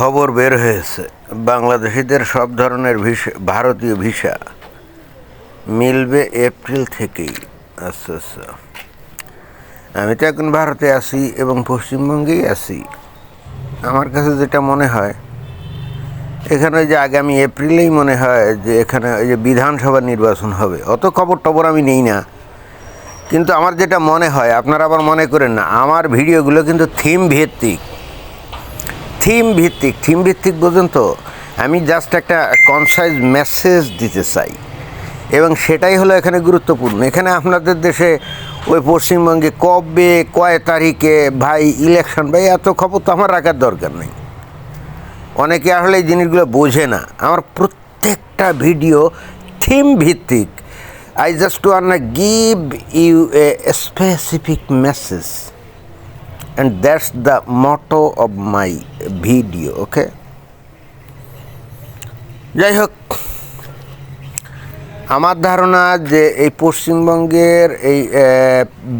খবর বের হয়েছে, বাংলাদেশিদের সব ধরনের ভারতীয় ভিসা মিলবে এপ্রিল থেকেই। আচ্ছা আচ্ছা, আমি তো এখন ভারতে আছি এবং পশ্চিমবঙ্গেই আছি। আমার কাছে যেটা মনে হয়, এখানে যে আগামী এপ্রিলেই মনে হয় যে এখানে ওই যে বিধানসভা নির্বাচন হবে। অত খবর টবর আমি নেই না, কিন্তু আমার যেটা মনে হয়, আপনারা আবার মনে করেন না, আমার ভিডিওগুলো কিন্তু থিম ভিত্তিক বোঝেন তো। আমি জাস্ট একটা কনসাইজ মেসেজ দিতে চাই, এবং সেটাই হলো এখানে গুরুত্বপূর্ণ। এখানে আপনাদের দেশে ওই পশ্চিমবঙ্গে কবে কয় তারিখে ভাই ইলেকশন, ভাই এত খবর তো আমার রাখার দরকার নেই। অনেকে আসলে এই জিনিসগুলো বোঝে না। আমার প্রত্যেকটা ভিডিও থিম ভিত্তিক। I just want give you a specific message, and that's the motto of my video. Okay, যাই হোক, আমার ধারণা যে এই পশ্চিমবঙ্গের এই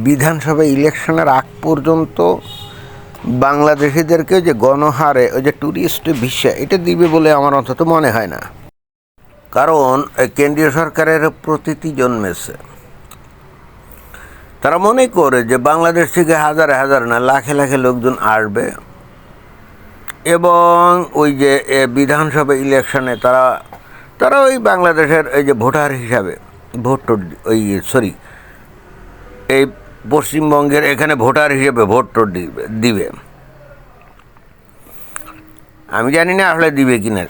বিধানসভা ইলেকশনের আগ পর্যন্ত বাংলাদেশিদেরকে যে গণহারে ওই যে ট্যুরিস্ট ভিসা এটা দিবে বলে আমার অন্তত মনে হয় না। কারণ কেন্দ্রীয় সরকারের প্রতীতি জন্মেছে। তারা মনে করে যে বাংলাদেশ থেকে হাজারে হাজার না লাখে লাখে লোকজন আসবে, এবং ওই যে বিধানসভা ইলেকশনে তারা ওই বাংলাদেশের এই যে ভোটার হিসাবে এই পশ্চিমবঙ্গের এখানে ভোটার হিসেবে ভোট দিবে। আমি জানি না আসলে দিবে কিনা,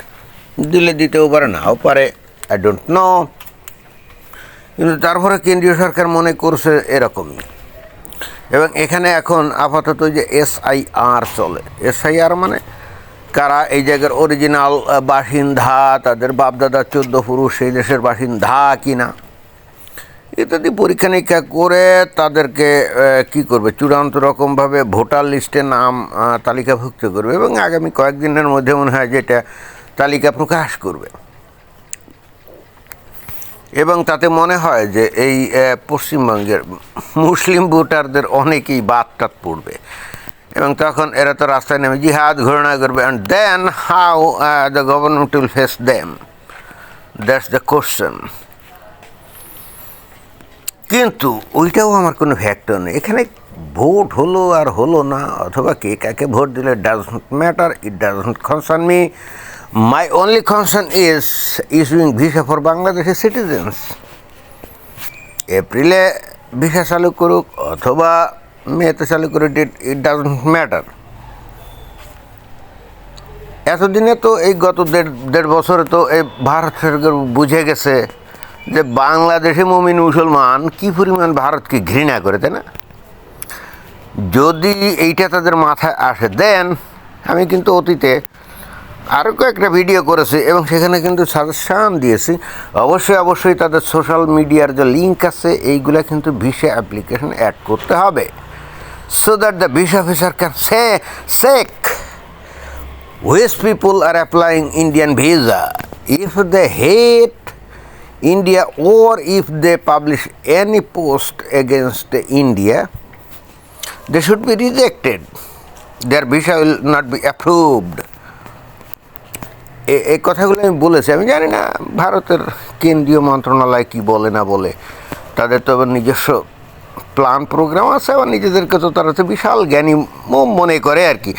দিলে দিতেও পারে, নাও পারে, আই ডোন্ট নো। কিন্তু তারপরে কেন্দ্রীয় সরকার মনে করছে এরকমই। এবং এখানে এখন আপাতত যে SIR চলে, SIR মানে কারা এই জায়গার অরিজিনাল বাসিন্দা, তাদের বাপদাদা 14 পুরুষ সেই দেশের বাসিন্দা কিনা ইত্যাদি পরীক্ষা নিরীক্ষা করে তাদেরকে কি করবে, চূড়ান্ত রকমভাবে ভোটার লিস্টে নাম তালিকাভুক্ত করবে, এবং আগামী কয়েকদিনের মধ্যে মনে হয় যে এটা তালিকা প্রকাশ করবে। এবং তাতে মনে হয় যে এই পশ্চিমবঙ্গের মুসলিম ভোটারদের অনেকেই বাদ পড়বে, এবং তখন এরা তো রাস্তায় নেমে জিহাদ ঘোষণা করবে। And then how the government will face them, that's the question. কিন্তু ওইটাও আমার কোনো ফ্যাক্টর নেই। এখানে ভোট হলো আর হলো না, অথবা কে কাকে ভোট দিলে, does not matter, it does not concern me. My only concern is issuing visa for Bangladeshi citizens. এপ্রিলে ভিসা চালু করুক অথবা মেতে চালু করুক, ইট ডাজন্ট ম্যাটার। এতদিনে তো এই গত দেড় বছরে তো এই ভারত সরকার বুঝে গেছে যে বাংলাদেশি মুমিন মুসলমান কী পরিমাণ ভারতকে ঘৃণা করে, তাই না? যদি এইটা তাদের মাথায় আসে, দেন আমি কিন্তু অতীতে আরও কয়েকটা ভিডিও করেছি এবং সেখানে কিন্তু সাজেশান দিয়েছি। অবশ্যই তাদের সোশ্যাল মিডিয়ার যে লিঙ্ক আছে এইগুলা কিন্তু ভিসা অ্যাপ্লিকেশন অ্যাড করতে হবে, so that the visa officer can check which people are applying Indian visa. If they hate India or if they publish any post against India, they should be rejected. Their visa will not be approved. এই কথাগুলো আমি বলেছি। আমি জানি না ভারতের কেন্দ্রীয় মন্ত্রণালয় কি বলে না বলে, তাদের তো নিজস্ব প্ল্যান প্রোগ্রাম আছে, আবার নিজেদেরকে তো তারা তো বিশাল জ্ঞানী মনে করে আর কি।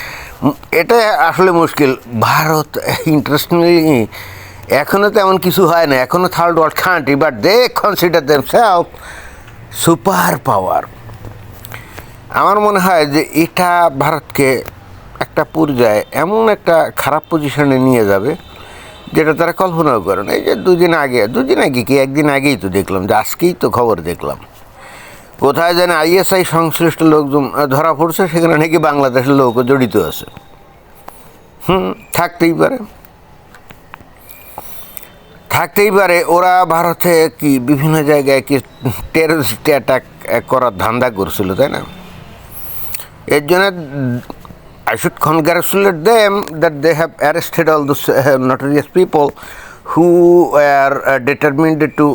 এটা আসলে মুশকিল। ভারত ইন্টারেস্টিংলি এখনও তেমন কিছু হয় না, এখনও third world country, but they consider themselves super power. আমার মনে হয় যে এটা ভারতকে একটা পর্যায়ে এমন একটা খারাপ পজিশনে নিয়ে যাবে যেটা তারা কল্পনাও করে না। এই যে দুদিন আগে কি একদিন আগেই তো দেখলাম, যে আজকেই তো খবর দেখলাম কোথায় যেন ISI সংশ্লিষ্ট লোকজন ধরা পড়ছে, সেখানে নাকি বাংলাদেশের লোকও জড়িত আছে। থাকতেই পারে। ওরা ভারতে কি বিভিন্ন জায়গায় কি টেররিস্ট অ্যাটাক করার ধান্দা করছিল, তাই না? এর জন্য I should congratulate them that they have arrested all those notorious people who were determined to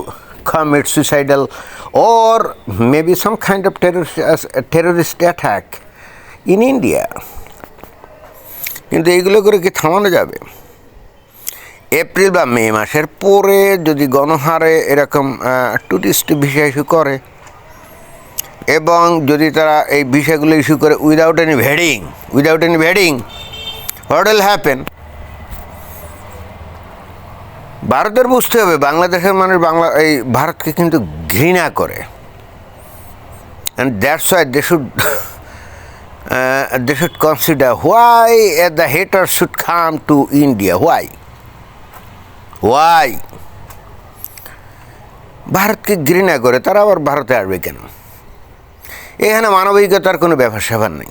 commit suicidal or maybe some kind of terrorist attack in India. কিন্তু এইগুলো করে কি থামানো যাবে? এপ্রিল বা মে মাসের পরে যদি গণহারে এরকম টুরিস্ট ভিসা ইস্যু করে এবং যদি তারা এই ভিসাগুলো ইস্যু করে without any vetting what will happen? ভারতের বুঝতে হবে বাংলাদেশের মানুষ এই ভারতকে কিন্তু ঘৃণা করে, and that's why they should consider why the haters should come to India. Why? ভারতকে ঘৃণা করে তারা আবার ভারতে আসবে কেন? এখানে মানবিকতার কোনো ব্যাপার স্যাপার নেই,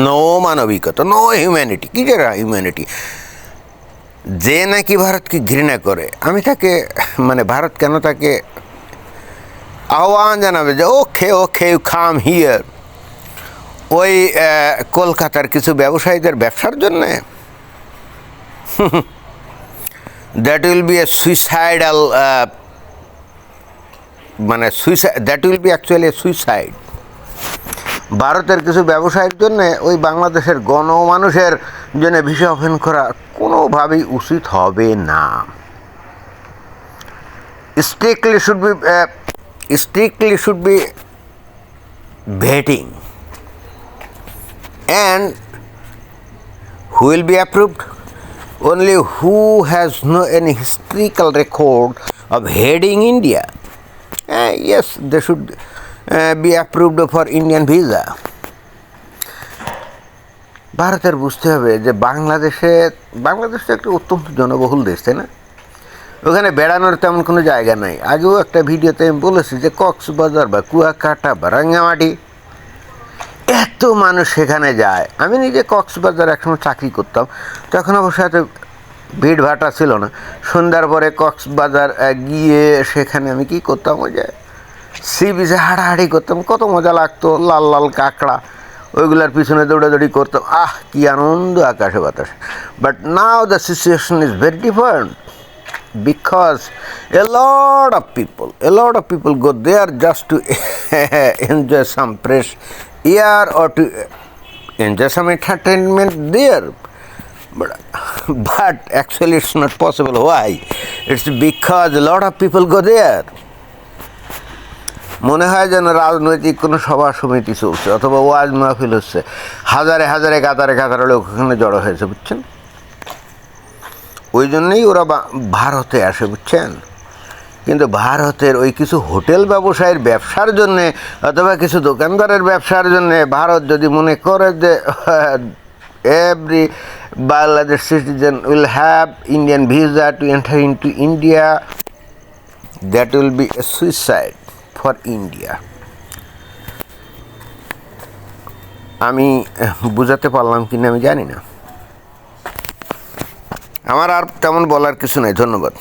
নো মানবিকতা, নো হিউম্যানিটি। কি যারা হিউম্যানিটি? যে নাকি ভারতকে ঘৃণা করে, আমি তাকে ভারত কেন তাকে আহ্বান জানাবে যে ওকে ইউ কাম হিয়ার, ওই কলকাতার কিছু ব্যবসায়ীদের ব্যবসার জন্যে? That will B A suicidal, that will be actually A suicide. ভারতের কিছু ব্যবসায়ীর জন্য ওই বাংলাদেশের গণমানুষের জন্য ভিসা ওপেন করা কোনোভাবেই উচিত হবে না। strictly should be vetting, and who will be approved? Only who has no any historical record of heading India. Yes, they should be approved for Indian visa. ভারতের বুঝতে হবে যে বাংলাদেশ তো একটা অত্যন্ত জনবহুল দেশ, তাই না? ওখানে বেড়ানোর তেমন কোনো জায়গা নাই। আগেও একটা ভিডিওতে আমি বলেছি যে কক্সবাজার বা কুয়াকাটা বা রাঙ্গামাটি, এত মানুষ সেখানে যায়। আমি নিজে কক্সবাজার একসময় চাকরি করতাম, তখন অবশ্য এত ভিড় ভাটা ছিল না। সন্ধ্যার পরে কক্সবাজার গিয়ে সেখানে আমি কী করতাম, ওই যে সি বিচে হাঁটাহাঁটি করতাম, কত মজা লাগতো। লাল লাল কাঁকড়া, ওইগুলার পিছনে দৌড়াদৌড়ি করতাম, কি আনন্দ আকাশে বাতাসে। But now the situation is very different, because a lot of people go there just to enjoy some fresh air or to enjoy some entertainment there, but actually it's not possible. Why? It's because a lot of people go there. মনে হয় যেন রাজনৈতিক কোনো সভা সমিতি চলছে অথবা ওয়াজ মাহফিল হচ্ছে, হাজারে হাজারে কাতারে লোক ওখানে জড়ো হয়েছে, বুঝছেন? ওই জন্যই ওরা ভারতে আসে, বুঝছেন? কিন্তু ভারতের ওই কিছু হোটেল ব্যবসায়ীর ব্যবসার জন্যে অথবা কিছু দোকানদারের ব্যবসার জন্যে ভারত যদি মনে করে যে every Bangladesh citizen will have Indian visa to enter into India, that will B A suicide for India. আমি বুঝাতে পারলাম কিনা আমি জানি না। আমার আর তেমন বলার কিছু নাই। ধন্যবাদ।